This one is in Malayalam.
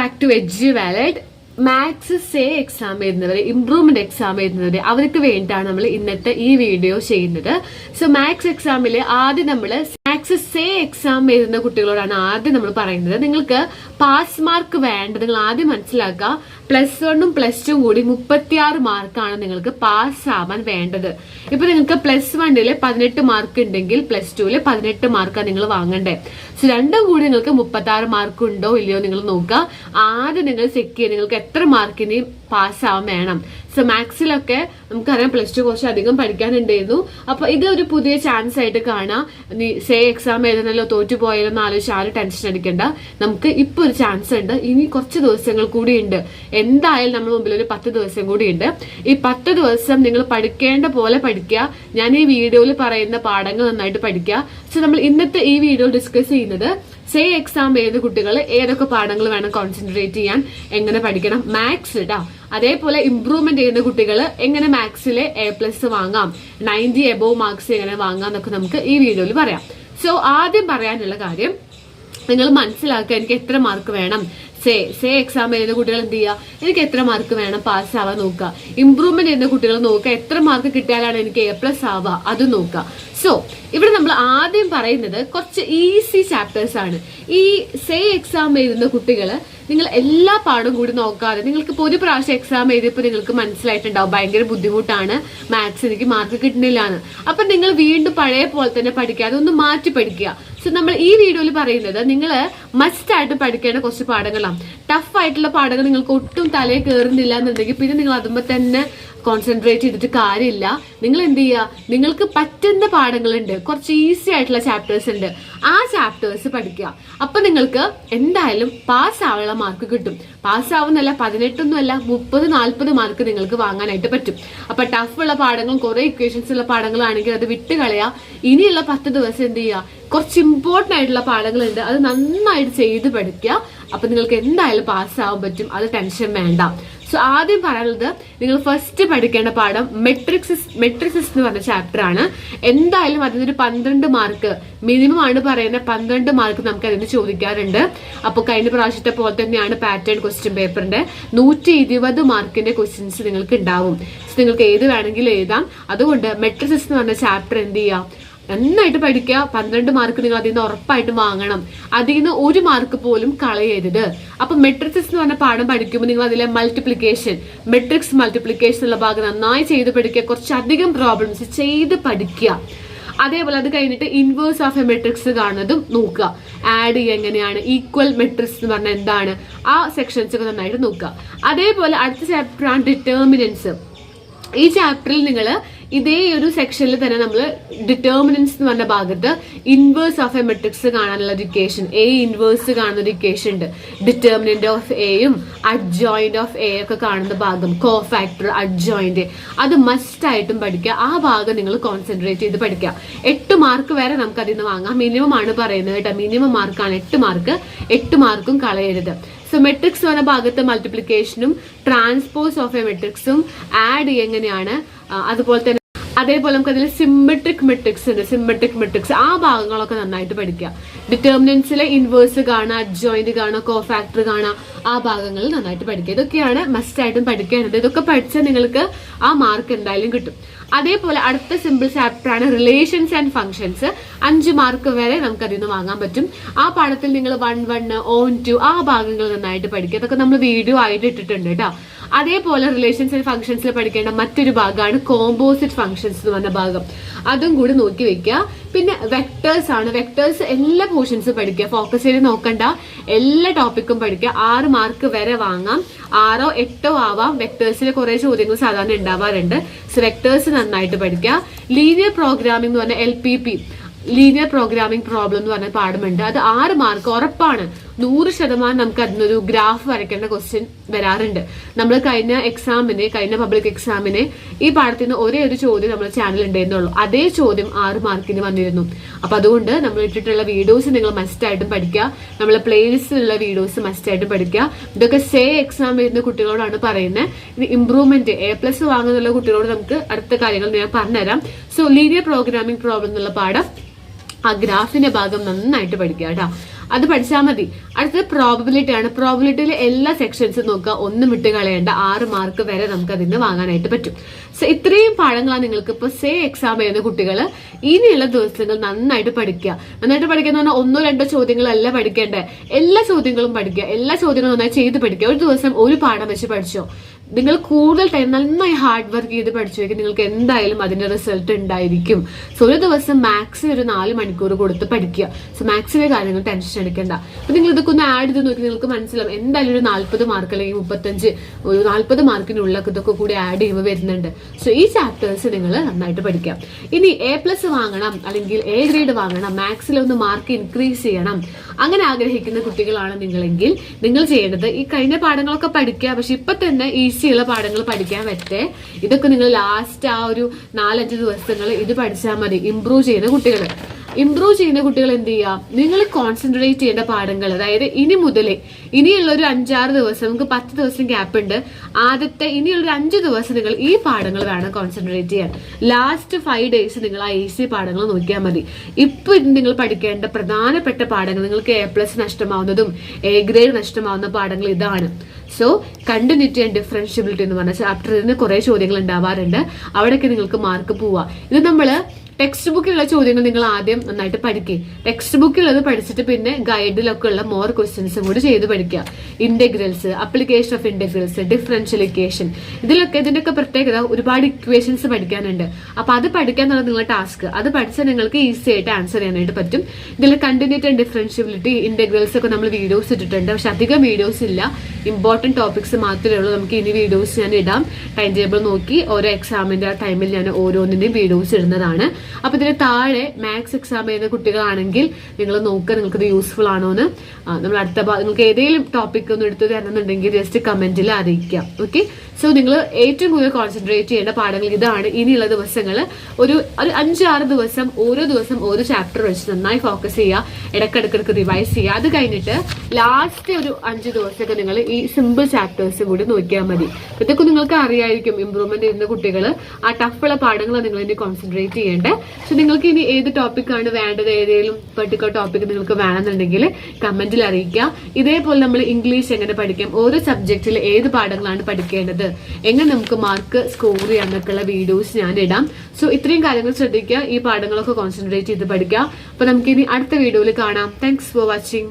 Back to edge valid. Maths say exam എഴുതുന്നവര്, ഇംപ്രൂവ്മെന്റ് എക്സാം എഴുതുന്നവര്, അവർക്ക് വേണ്ടിയിട്ടാണ് നമ്മൾ ഇന്നത്തെ ഈ വീഡിയോ ചെയ്യുന്നത്. സോ മാത്സ് എക്സാമിൽ ആദ്യം നമ്മൾ മാത്സ് സേ എക്സാം എഴുതുന്ന കുട്ടികളോടാണ് ആദ്യം നമ്മൾ പറയുന്നത്, നിങ്ങൾക്ക് പാസ് മാർക്ക് വേണ്ടത് നിങ്ങൾ ആദ്യം മനസ്സിലാക്കുക. +1ഉം +2ഉം കൂടി 36 മാർക്കാണ് നിങ്ങൾക്ക് പാസ് ആവാൻ വേണ്ടത്. ഇപ്പൊ നിങ്ങൾക്ക് +1 18 മാർക്ക് ഉണ്ടെങ്കിൽ +2 18 മാർക്കാണ് നിങ്ങൾ വാങ്ങണ്ടേ. സോ രണ്ടും കൂടി നിങ്ങൾക്ക് 36 മാർക്ക് ഉണ്ടോ ഇല്ലയോ നിങ്ങൾ നോക്കുക. ആദ്യം നിങ്ങൾ ചെക്ക് ചെയ്യുക നിങ്ങൾക്ക് എത്ര മാർക്കിന് പാസ് ആവാൻ വേണം. സോ മാത്സിലൊക്കെ നമുക്കറിയാം +2 കുറച്ച് അധികം പഠിക്കാനുണ്ടായിരുന്നു. അപ്പൊ ഇത് ഒരു പുതിയ ചാൻസ് ആയിട്ട് കാണാം. നീ സേ എക്സാം എഴുതുന്നല്ലോ, തോറ്റുപോയാലോ എന്ന് ആലോചിച്ച് ആരും ടെൻഷൻ അടിക്കണ്ട. നമുക്ക് ഇപ്പൊ ഒരു ചാൻസ് ഉണ്ട്. ഇനി കുറച്ച് ദിവസങ്ങൾ കൂടി ഉണ്ട്. എന്തായാലും നമ്മുടെ മുമ്പിൽ ഒരു 10 ദിവസം കൂടി ഉണ്ട്. ഈ 10 ദിവസം നിങ്ങൾ പഠിക്കേണ്ട പോലെ പഠിക്കുക. ഞാൻ ഈ വീഡിയോയിൽ പറയുന്ന പാഠങ്ങൾ നന്നായിട്ട് പഠിക്കുക. സോ നമ്മൾ ഇന്നത്തെ ഈ വീഡിയോ ഡിസ്കസ് ചെയ്യുന്നത് സേ എക്സാം എഴുതുന്ന കുട്ടികൾ ഏതൊക്കെ പാഠങ്ങൾ വേണം കോൺസെൻട്രേറ്റ് ചെയ്യാൻ, എങ്ങനെ പഠിക്കണം, മാത്സ് ഇടാ. അതേപോലെ ഇംപ്രൂവ്മെന്റ് ചെയ്യുന്ന കുട്ടികൾ എങ്ങനെ മാത്സിലെ A+ വാങ്ങാം, 90 എബോവ് മാർക്സ് എങ്ങനെ വാങ്ങാം എന്നൊക്കെ നമുക്ക് ഈ വീഡിയോയിൽ പറയാം. സോ ആദ്യം പറയാനുള്ള കാര്യം, നിങ്ങൾ മനസ്സിലാക്കുക എനിക്ക് എത്ര മാർക്ക് വേണം. സേ എക്സാം എഴുതുന്ന കുട്ടികൾ എന്ത് ചെയ്യുക, എനിക്ക് എത്ര മാർക്ക് വേണം പാസ് ആവാൻ നോക്കുക. ഇംപ്രൂവ്മെന്റ് ചെയ്യുന്ന കുട്ടികൾ നോക്കുക എത്ര മാർക്ക് കിട്ടിയാലാണ് എനിക്ക് A+ ആവുക, അത് നോക്കുക. സോ ഇവിടെ നമ്മൾ ആദ്യം പറയുന്നത് കുറച്ച് ഈസി ചാപ്റ്റേഴ്സ് ആണ്. ഈ സേ എക്സാം എഴുതുന്ന കുട്ടികൾ നിങ്ങൾ എല്ലാ പാഠവും കൂടി നോക്കാതെ, നിങ്ങൾക്ക് ഇപ്പോൾ ഒരു പ്രാവശ്യം എക്സാം എഴുതിയപ്പോൾ നിങ്ങൾക്ക് മനസ്സിലായിട്ടുണ്ടാവും ഭയങ്കര ബുദ്ധിമുട്ടാണ്, മാത്സ് എനിക്ക് മാർക്ക് കിട്ടുന്നില്ല എന്ന്. അപ്പൊ നിങ്ങൾ വീണ്ടും പഴയ പോലെ തന്നെ പഠിക്കാതെ ഒന്ന് മാറ്റി പഠിക്കുക. സോ നമ്മൾ ഈ വീഡിയോയിൽ പറയുന്നത് നിങ്ങൾ മസ്റ്റ് ആയിട്ട് പഠിക്കേണ്ട കുറച്ച് പാഠങ്ങളാണ്. ടഫ് ആയിട്ടുള്ള പാഠങ്ങൾ നിങ്ങൾക്ക് ഒട്ടും തലയിൽ കയറുന്നില്ല എന്നുണ്ടെങ്കിൽ പിന്നെ നിങ്ങൾ അതുമ്പോൾ തന്നെ കോൺസെൻട്രേറ്റ് ചെയ്തിട്ട് കാര്യമില്ല. നിങ്ങൾ എന്ത് ചെയ്യുക, നിങ്ങൾക്ക് പറ്റുന്ന പാഠങ്ങളുണ്ട്, കുറച്ച് ഈസി ആയിട്ടുള്ള ചാപ്റ്റേഴ്സ് ഉണ്ട്, ആ ചാപ്റ്റേഴ്സ് പഠിക്കുക. അപ്പൊ നിങ്ങൾക്ക് എന്തായാലും പാസ് ആവാനുള്ള മാർക്ക് കിട്ടും. പാസ് ആവുന്നല്ല 18 30-40 മാർക്ക് നിങ്ങൾക്ക് വാങ്ങാനായിട്ട് പറ്റും. അപ്പൊ ടഫ് ഉള്ള പാഠങ്ങളും കുറെ ഇക്വേഷൻസ് ഉള്ള പാഠങ്ങളാണെങ്കിൽ അത് വിട്ട് കളയാ. ഇനിയുള്ള 10 ദിവസം എന്ത് ചെയ്യുക, കുറച്ച് ഇമ്പോർട്ടന്റ് ആയിട്ടുള്ള പാഠങ്ങളുണ്ട്, അത് നന്നായിട്ട് ചെയ്ത് പഠിക്കുക. അപ്പൊ നിങ്ങൾക്ക് എന്തായാലും പാസ് ആവാൻ പറ്റും, അത് ടെൻഷൻ വേണ്ട. സോ ആദ്യം പറയാനുള്ളത്, നിങ്ങൾ ഫസ്റ്റ് പഠിക്കേണ്ട പാഠം മെട്രിക്സസ് എന്ന് പറഞ്ഞ ചാപ്റ്റർ ആണ്. എന്തായാലും അതിനൊരു 12 മാർക്ക് മിനിമം ആണ് പറയുന്നത്. 12 മാർക്ക് നമുക്ക് അതിന് ചോദിക്കാറുണ്ട്. അപ്പോൾ കഴിഞ്ഞ പ്രാവശ്യത്തെ പോലെ തന്നെയാണ് പാറ്റേൺ ക്വസ്റ്റ്യൻ പേപ്പറിന്റെ 120 മാർക്കിന്റെ ക്വസ്റ്റ്യൻസ് നിങ്ങൾക്ക് ഉണ്ടാവും. നിങ്ങൾക്ക് ഏത് വേണമെങ്കിലും എഴുതാം. അതുകൊണ്ട് മെട്രിക്സസ് എന്ന് പറഞ്ഞ ചാപ്റ്റർ എന്ത് ചെയ്യാം, നന്നായിട്ട് പഠിക്കുക. 12 മാർക്ക് നിങ്ങൾ അതിൽ നിന്ന് ഉറപ്പായിട്ട് വാങ്ങണം. അതിൽ നിന്ന് 1 മാർക്ക് പോലും കളയരുത്. അപ്പൊ മെട്രിക്സ് എന്ന് പറഞ്ഞ പാഠം പഠിക്കുമ്പോൾ നിങ്ങൾ അതിലെ മെട്രിക്സ് മൾട്ടിപ്ലിക്കേഷൻ ഉള്ള ഭാഗം നന്നായി ചെയ്ത് പഠിക്കുക. കുറച്ചധികം പ്രോബ്ലംസ് ചെയ്ത് പഠിക്കുക. അതേപോലെ അത് കഴിഞ്ഞിട്ട് ഇൻവേഴ്സ് ഓഫ് എ മെട്രിക്സ് കാണുന്നതും നോക്കുക. ആഡ് എങ്ങനെയാണ്, ഈക്വൽ മെട്രിക്സ് എന്ന് പറഞ്ഞാൽ എന്താണ്, ആ സെക്ഷൻസ് ഒക്കെ നന്നായിട്ട് നോക്കുക. അതേപോലെ അടുത്ത ചാപ്റ്റർ ആണ് ഡിറ്റർമിനൻസ്. ഈ ചാപ്റ്ററിൽ നിങ്ങൾ ഇതേ ഒരു സെക്ഷനിൽ തന്നെ നമ്മൾ ഡിറ്റർമിനൻസ് എന്ന് പറഞ്ഞ ഭാഗത്ത് ഇൻവേഴ്സ് ഓഫ് എ മെട്രിക്സ് കാണാനുള്ള ഒരു ഇക്വേഷൻ, A ഇൻവേഴ്സ് കാണുന്ന ഒരു ഇക്വേഷൻ ഉണ്ട്. ഡിറ്റർമിനന്റ് ഓഫ് എയും അഡ്ജോയിന്റ് ഓഫ് എ ഒക്കെ കാണുന്ന ഭാഗം, കോഫാക്ടർ, അഡ്ജോയിന്റ്, അത് മസ്റ്റ് ആയിട്ടും പഠിക്കുക. ആ ഭാഗം നിങ്ങൾ കോൺസെൻട്രേറ്റ് ചെയ്ത് പഠിക്കുക. 8 മാർക്ക് വരെ നമുക്ക് അതിൽ നിന്ന് വാങ്ങാം. മിനിമം ആണ് പറയുന്നത് കേട്ടോ, മിനിമം മാർക്കാണ് 8 മാർക്ക്. 8 മാർക്കും കളയരുത്. സോ മെട്രിക്സ് എന്ന ഭാഗത്ത് മൾട്ടിപ്ലിക്കേഷനും ട്രാൻസ്പോസ് ഓഫ് എ മെട്രിക്സും ആഡ് എങ്ങനെയാണ്, അതുപോലെ തന്നെ അതേപോലെ നമുക്ക് അതിൽ സിമെട്രിക് മെട്രിക്സ് ഉണ്ട്. സിമെട്രിക് മെട്രിക്സ് ആ ഭാഗങ്ങളൊക്കെ നന്നായിട്ട് പഠിക്കുക. ഡിറ്റർമിനൻസിലെ ഇൻവേഴ്സ് കാണാം, അഡ്ജോയിന്റ് കാണാം, കോഫാക്ടർ കാണാം, ആ ഭാഗങ്ങൾ നന്നായിട്ട് പഠിക്കുക. ഇതൊക്കെയാണ് മസ്റ്റ് ആയിട്ടും പഠിക്കേണ്ടത്. ഇതൊക്കെ പഠിച്ചാൽ നിങ്ങൾക്ക് ആ മാർക്ക് എന്തായാലും കിട്ടും. അതേപോലെ അടുത്ത സിമ്പിൾ ചാപ്റ്റർ ആണ് റിലേഷൻസ് ആൻഡ് ഫംഗ്ഷൻസ്. 5 മാർക്ക് വരെ നമുക്ക് അതിൽ നിന്ന് വാങ്ങാൻ പറ്റും. ആ പാഠത്തിൽ നിങ്ങൾ 1 on 2 ആ ഭാഗങ്ങൾ നന്നായിട്ട് പഠിക്കുക. അതൊക്കെ നമ്മൾ വീഡിയോ ആയിട്ട് ഇട്ടിട്ടുണ്ട് കേട്ടോ. അതേപോലെ റിലേഷൻസ് ആൻഡ് ഫംഗ്ഷൻസിൽ പഠിക്കേണ്ട മറ്റൊരു ഭാഗമാണ് കോമ്പോസിറ്റ് ഫംഗ്ഷൻസ് എന്ന് പറഞ്ഞ ഭാഗം. അതും കൂടി നോക്കി വെക്കുക. പിന്നെ വെക്ടേഴ്സ് ആണ്. വെക്ടേഴ്സ് എല്ലാ പോർഷൻസും പഠിക്കുക. ഫോക്കസ് ചെയ്ത് നോക്കണ്ട, എല്ലാ ടോപ്പിക്കും പഠിക്കുക. 6 മാർക്ക് വരെ വാങ്ങാം. 6 or 8 ആവാം. വെക്ടേഴ്സിൽ കുറെ ചോദ്യങ്ങൾ സാധാരണ ഉണ്ടാവാറുണ്ട്. സോ വെക്ടേഴ്സ് നന്നായിട്ട് പഠിക്കുക. ലീനിയർ പ്രോഗ്രാമിംഗ് എന്ന് പറഞ്ഞ LPP, ലീനിയർ പ്രോഗ്രാമിംഗ് പ്രോബ്ലം എന്ന് പറഞ്ഞ പാഠമുണ്ട്. അത് 6 മാർക്ക് ഉറപ്പാണ്. 100% നമുക്ക് അതിനൊരു ഗ്രാഫ് വരയ്ക്കേണ്ട ക്വസ്റ്റ്യൻ വരാറുണ്ട്. നമ്മൾ കഴിഞ്ഞ പബ്ലിക് എക്സാമിന് ഈ പാഠത്തിൽ നിന്ന് ഒരേ ഒരു ചോദ്യം നമ്മുടെ ചാനൽ ഉണ്ടായിരുന്നുള്ളൂ. അതേ ചോദ്യം 6 മാർക്കിന് വന്നിരുന്നു. അപ്പൊ അതുകൊണ്ട് നമ്മൾ ഇട്ടിട്ടുള്ള വീഡിയോസ് നിങ്ങൾ മസ്റ്റ് ആയിട്ടും പഠിക്കുക. നമ്മളെ പ്ലേലിസ്റ്റിലുള്ള വീഡിയോസ് മസ്റ്റ് ആയിട്ടും പഠിക്കുക. ഇതൊക്കെ സേ എക്സാം വരുന്ന കുട്ടികളോടാണ് പറയുന്നത്. ഇനി ഇംപ്രൂവ്മെന്റ് A+ വാങ്ങുന്നുള്ള കുട്ടികളോട് നമുക്ക് അടുത്ത കാര്യങ്ങൾ ഞാൻ പറഞ്ഞുതരാം. സോ ലീനിയർ പ്രോഗ്രാമിംഗ് പ്രോബ്ലം എന്നുള്ള പാഠം ആ ഗ്രാഫിന്റെ ഭാഗം നന്നായിട്ട് പഠിക്കുക കേട്ടോ. അത് പഠിച്ചാൽ മതി. അടുത്തത് പ്രോബബിലിറ്റി ആണ്. പ്രോബബിലിറ്റിയിലെ എല്ലാ സെക്ഷൻസും നോക്കുക, ഒന്നും വിട്ട് കളയേണ്ട. 6 മാർക്ക് വരെ നമുക്ക് അതിന് വാങ്ങാനായിട്ട് പറ്റും. സോ ഇത്രയും പാഠങ്ങളാണ് നിങ്ങൾക്ക് ഇപ്പൊ സേ എക്സാം എഴുതുന്ന കുട്ടികൾ ഇനിയുള്ള ദിവസങ്ങൾ നന്നായിട്ട് പഠിക്കുക. നന്നായിട്ട് പഠിക്കുക എന്ന് പറഞ്ഞാൽ 1-2 ചോദ്യങ്ങളല്ല പഠിക്കേണ്ടത്, എല്ലാ ചോദ്യങ്ങളും പഠിക്കുക. എല്ലാ ചോദ്യങ്ങളും നന്നായി ചെയ്ത് പഠിക്കുക. ഒരു ദിവസം ഒരു പാഠം വെച്ച് പഠിച്ചോ. നിങ്ങൾ കൂടുതൽ ടൈം നന്നായി ഹാർഡ് വർക്ക് ചെയ്ത് പഠിച്ചു നിങ്ങൾക്ക് എന്തായാലും അതിന്റെ റിസൾട്ട് ഉണ്ടായിരിക്കും. സോ ഒരു ദിവസം മാത്സിന് ഒരു 4 മണിക്കൂർ കൊടുത്ത് പഠിക്കുക. സോ മാത്സിലെ കാര്യങ്ങൾ ടെൻഷൻ അടിക്കണ്ട. അപ്പൊ നിങ്ങൾ ഇതൊക്കെ ഒന്ന് ആഡ് ചെയ്ത് നോക്കി നിങ്ങൾക്ക് മനസ്സിലാവും എന്തായാലും ഒരു 40 മാർക്ക് അല്ലെങ്കിൽ 35 ഒരു 40 മാർക്കിനുള്ളൊക്കെ ഇതൊക്കെ കൂടി ആഡ് ചെയ്യുമ്പോൾ വരുന്നുണ്ട്. സോ ഈ ചാപ്റ്റേഴ്സ് നിങ്ങൾ നന്നായിട്ട് പഠിക്കാം. ഇനി A+ വാങ്ങണം അല്ലെങ്കിൽ A ഗ്രേഡ് വാങ്ങണം, മാത്സിലൊന്ന് മാർക്ക് ഇൻക്രീസ് ചെയ്യണം, അങ്ങനെ ആഗ്രഹിക്കുന്ന കുട്ടികളാണ് നിങ്ങളെങ്കിൽ നിങ്ങൾ ചെയ്യേണ്ടത് ഈ കഴിഞ്ഞ പാഠങ്ങളൊക്കെ പഠിക്കുക. പക്ഷെ ഇപ്പൊ തന്നെ ഈസിയുള്ള പാഠങ്ങൾ പഠിക്കാൻ പറ്റേ. ഇതൊക്കെ നിങ്ങൾ ലാസ്റ്റ് ആ ഒരു 4-5 ദിവസങ്ങൾ ഇത് പഠിച്ചാൽ മതി. ഇംപ്രൂവ് ചെയ്യുന്ന കുട്ടികൾ എന്ത് ചെയ്യുക, നിങ്ങൾ കോൺസെൻട്രേറ്റ് ചെയ്യേണ്ട പാഠങ്ങൾ, അതായത് ഇനി മുതലേ ഇനിയുള്ള ഒരു 5-6 ദിവസം, നമുക്ക് 10 ദിവസം ഗ്യാപ്പ് ഉണ്ട്. ആദ്യത്തെ ഇനിയുള്ള ഒരു 5 ദിവസം നിങ്ങൾ ഈ പാഠങ്ങൾ വേണം കോൺസെൻട്രേറ്റ് ചെയ്യാൻ. ലാസ്റ്റ് 5 ഡേയ്സ് നിങ്ങൾ ആ ഈസി പാഠങ്ങൾ നോക്കിയാൽ മതി. ഇപ്പൊ നിങ്ങൾ പഠിക്കേണ്ട പ്രധാനപ്പെട്ട പാഠങ്ങൾ, നിങ്ങൾക്ക് A+ നഷ്ടമാവുന്നതും A ഗ്രേഡ് നഷ്ടമാവുന്ന പാഠങ്ങൾ ഇതാണ്. സോ കണ്ടിന്യൂറ്റി ആൻഡ് ഡിഫറൻഷ്യബിലിറ്റി എന്ന് പറഞ്ഞ ചാപ്റ്ററിന് കുറെ ചോദ്യങ്ങൾ ഉണ്ടാവാറുണ്ട്. അവിടെയൊക്കെ നിങ്ങൾക്ക് മാർക്ക് പോവാ. ഇത് നമ്മള് ടെക്സ്റ്റ് ബുക്കിലുള്ള ചോദ്യങ്ങൾ നിങ്ങൾ ആദ്യം നന്നായിട്ട് പഠിക്കുക. ടെക്സ്റ്റ് ബുക്കിലുള്ളത് പഠിച്ചിട്ട് പിന്നെ ഗൈഡിലൊക്കെ ഉള്ള മോർ ക്വസ്റ്റ്യൻസും കൂടി ചെയ്ത് പഠിക്കുക. Integrals, application of integrals, differential equation, ഇതിന്റെയൊക്കെ പ്രത്യേകത ഒരുപാട് ഇക്വേഷൻസ് പഠിക്കാനുണ്ട്. അപ്പൊ അത് പഠിക്കാന്നുള്ള നിങ്ങളുടെ ടാസ്ക്. അത് പഠിച്ചാൽ നിങ്ങൾക്ക് ഈസി ആയിട്ട് ആൻസർ ചെയ്യാനായിട്ട് പറ്റും. ഇതിൽ കണ്ടിന്യൂറ്റി ആൻഡ് ഡിഫറൻഷ്യബിലിറ്റി, ഇന്റഗ്രൽസ് ഒക്കെ നമ്മൾ വീഡിയോസ് ഇട്ടിട്ടുണ്ട്. പക്ഷെ അധികം വീഡിയോസ് ഇല്ല, ഇമ്പോർട്ടന്റ് ടോപ്പിക്സ് മാത്രമേ ഉള്ളൂ. നമുക്ക് ഇനി വീഡിയോസ് ഞാൻ ഇടാം. ടൈം ടേബിൾ നോക്കി ഓരോ എക്സാമിന്റെ ആ ടൈമിൽ ഞാൻ ഓരോന്നിന്റെയും വീഡിയോസ് ഇടുന്നതാണ്. അപ്പൊ ഇതിന് താഴെ മാത്സ് എക്സാം ചെയ്യുന്ന കുട്ടികളാണെങ്കിൽ നിങ്ങൾ നോക്കുക നിങ്ങൾക്ക് ഇത് യൂസ്ഫുൾ ആണോ എന്ന്. നമ്മൾ നിങ്ങൾക്ക് ഏതെങ്കിലും ടോപ്പിക് ഒന്ന് എടുത്തു തരണമെന്നുണ്ടെങ്കിൽ ജസ്റ്റ് കമന്റിൽ അറിയിക്കാം. ഓക്കെ, സോ നിങ്ങൾ ഏറ്റവും കൂടുതൽ കോൺസെൻട്രേറ്റ് ചെയ്യേണ്ട പാഠങ്ങൾ ഇതാണ്. ഇനിയുള്ള ദിവസങ്ങൾ ഒരു 5-6 ദിവസം ഓരോ ദിവസം ഓരോ ചാപ്റ്റർ വെച്ച് നന്നായി ഫോക്കസ് ചെയ്യുക, ഇടയ്ക്കിടയ്ക്ക് റിവൈസ് ചെയ്യുക. അത് കഴിഞ്ഞിട്ട് ലാസ്റ്റ് ഒരു 5 ദിവസമൊക്കെ നിങ്ങൾ ഈ സിമ്പിൾ ചാപ്റ്റേഴ്സും കൂടി നോക്കിയാൽ മതി. ഇതൊക്കെ നിങ്ങൾക്ക് അറിയായിരിക്കും. ഇംപ്രൂവ്മെന്റ് ചെയ്യുന്ന കുട്ടികൾ ആ ടഫുള്ള പാഠങ്ങൾ നിങ്ങൾ ഇനി കോൺസെൻട്രേറ്റ് ചെയ്യേണ്ടത്. സോ നിങ്ങൾക്ക് ഇനി ഏത് ടോപ്പിക്കാണ് വേണ്ടത്, ഏതെങ്കിലും പെർട്ടിക്കുലർ ടോപ്പിക് നിങ്ങൾക്ക് വേണമെന്നുണ്ടെങ്കിൽ കമന്റിൽ അറിയിക്കുക. ഇതേപോലെ നമ്മൾ ഇംഗ്ലീഷ് എങ്ങനെ പഠിക്കാം, ഓരോ സബ്ജക്റ്റിൽ ഏത് പാഠങ്ങളാണ് പഠിക്കേണ്ടത്, എങ്ങനെ നമുക്ക് മാർക്ക് സ്കോർ ചെയ്യാന്നൊക്കെയുള്ള വീഡിയോസ് ഞാൻ ഇടാം. സോ ഇത്രയും കാര്യങ്ങൾ ശ്രദ്ധിക്കുക. ഈ പാഠങ്ങളൊക്കെ കോൺസെൻട്രേറ്റ് ചെയ്ത് പഠിക്കുക. അപ്പൊ നമുക്ക് ഇനി അടുത്ത വീഡിയോയിൽ കാണാം. Thanks for watching.